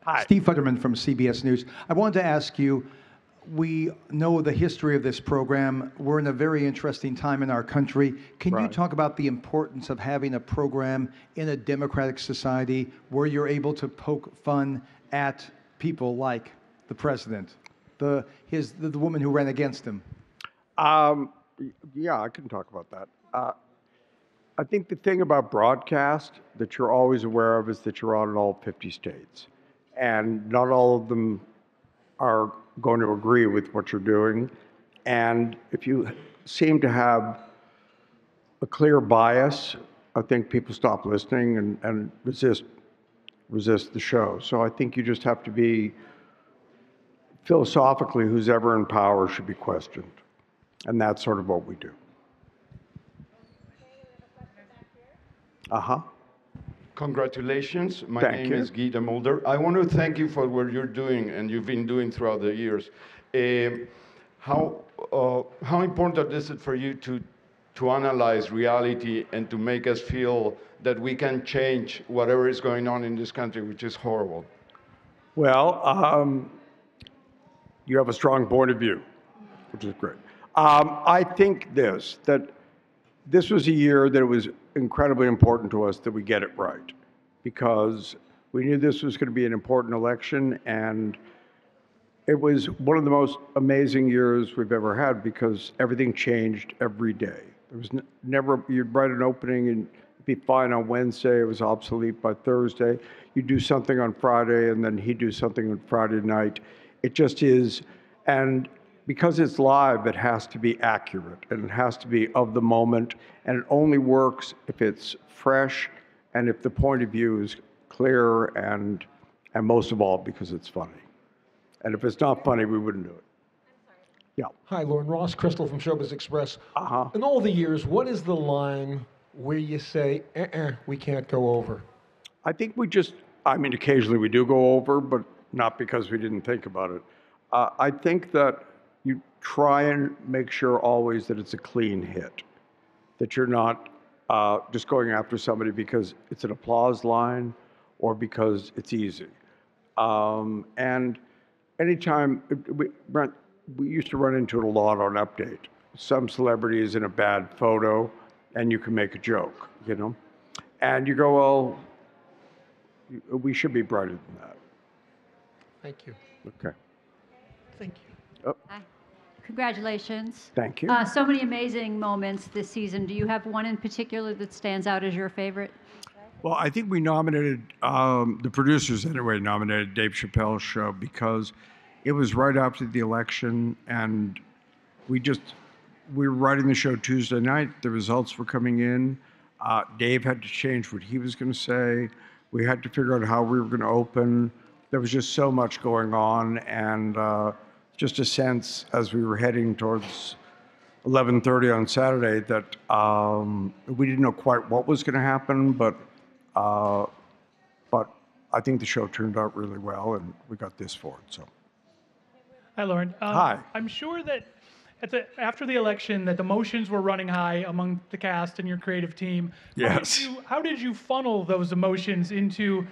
Hi. Steve Futterman from CBS News. I wanted to ask you, we know the history of this program. We're in a very interesting time in our country. Can you talk about the importance of having a program in a democratic society where you're able to poke fun at people like the president, the woman who ran against him? Yeah, I can talk about that. I think the thing about broadcast that you're always aware of is that you're on in all 50 states. And not all of them are going to agree with what you're doing. And if you seem to have a clear bias, I think people stop listening and resist the show. So I think you just have to be, philosophically, who's ever in power should be questioned. And that's sort of what we do. Congratulations. My Thank name you. is Guido Mulder. I want to thank you for what you're doing and you've been doing throughout the years. How important is it for you to analyze reality and to make us feel that we can change whatever is going on in this country, which is horrible? Well, you have a strong point of view, which is great. I think that this was a year that it was incredibly important to us that we get it right, because we knew this was going to be an important election, and it was one of the most amazing years we've ever had because everything changed every day. There was never, you'd write an opening and it'd be fine on Wednesday, it was obsolete by Thursday. You'd do something on Friday and then he'd do something on Friday night. It just is, and because it's live, it has to be accurate and it has to be of the moment, and it only works if it's fresh and if the point of view is clear, and most of all, because it's funny. And if it's not funny, we wouldn't do it. Yeah. Hi, Lauren. Ross Crystal from Showbiz Express. In all the years, what is the line where you say, we can't go over? I think occasionally we do go over, but not because we didn't think about it. I think that you try and make sure always that it's a clean hit, that you're not just going after somebody because it's an applause line or because it's easy. And anytime, we used to run into it a lot on Update. Some celebrity is in a bad photo and you can make a joke, And you go, well, we should be brighter than that. Thank you. Okay. Thank you. Oh. Hi. Congratulations. Thank you. So many amazing moments this season. Do you have one in particular that stands out as your favorite? Well, I think we nominated, the producers anyway, nominated Dave Chappelle's show because it was right after the election, and we were writing the show Tuesday night. The results were coming in. Dave had to change what he was going to say. We had to figure out how we were going to open. There was just so much going on, and just a sense as we were heading towards 11:30 on Saturday that we didn't know quite what was going to happen, but I think the show turned out really well, and we got this for it. So. Hi, Lauren. Hi. I'm sure that after the election that the emotions were running high among the cast and your creative team. Yes. How did you funnel those emotions into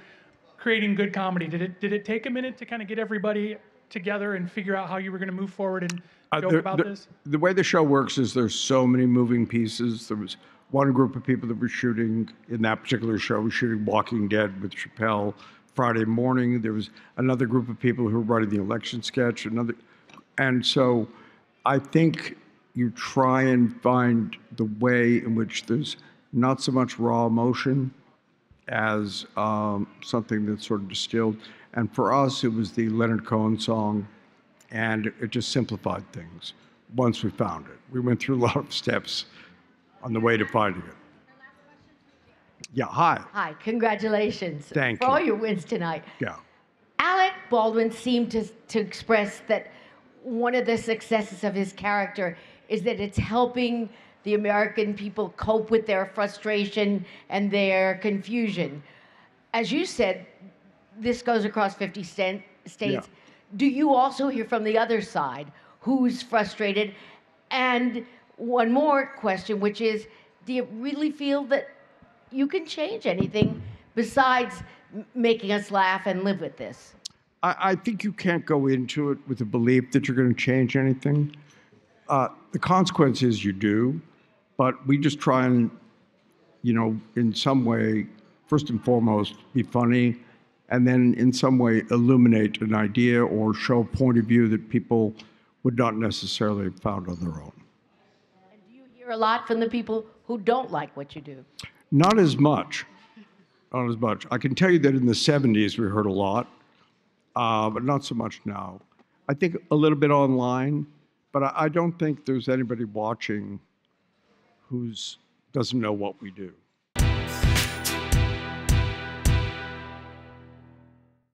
creating good comedy? Did it take a minute to kind of get everybody together and figure out how you were going to move forward and joke about this? The way the show works is there's so many moving pieces. There was one group of people that were shooting in that particular show, was shooting Walking Dead with Chappelle Friday morning. There was another group of people who were writing the election sketch, and so I think you try and find the way in which there's not so much raw emotion as something that's sort of distilled. And for us, it was the Leonard Cohen song, and it just simplified things once we found it. We went through a lot of steps on the way to finding it. Yeah, hi. Hi, congratulations. Thank for you. all your wins tonight. Yeah. Alec Baldwin seemed to express that one of the successes of his character is that it's helping the American people cope with their frustration and their confusion. As you said, this goes across 50 states. Yeah. Do you also hear from the other side who's frustrated? And one more question, which is, do you really feel that you can change anything besides making us laugh and live with this? I think you can't go into it with the belief that you're going to change anything. The consequence is you do, but we just try and, in some way, first and foremost, be funny, and then in some way illuminate an idea or show a point of view that people would not necessarily have found on their own. And do you hear a lot from the people who don't like what you do? Not as much. Not as much. I can tell you that in the 70s we heard a lot, but not so much now. I think a little bit online, but I don't think there's anybody watching who doesn't know what we do.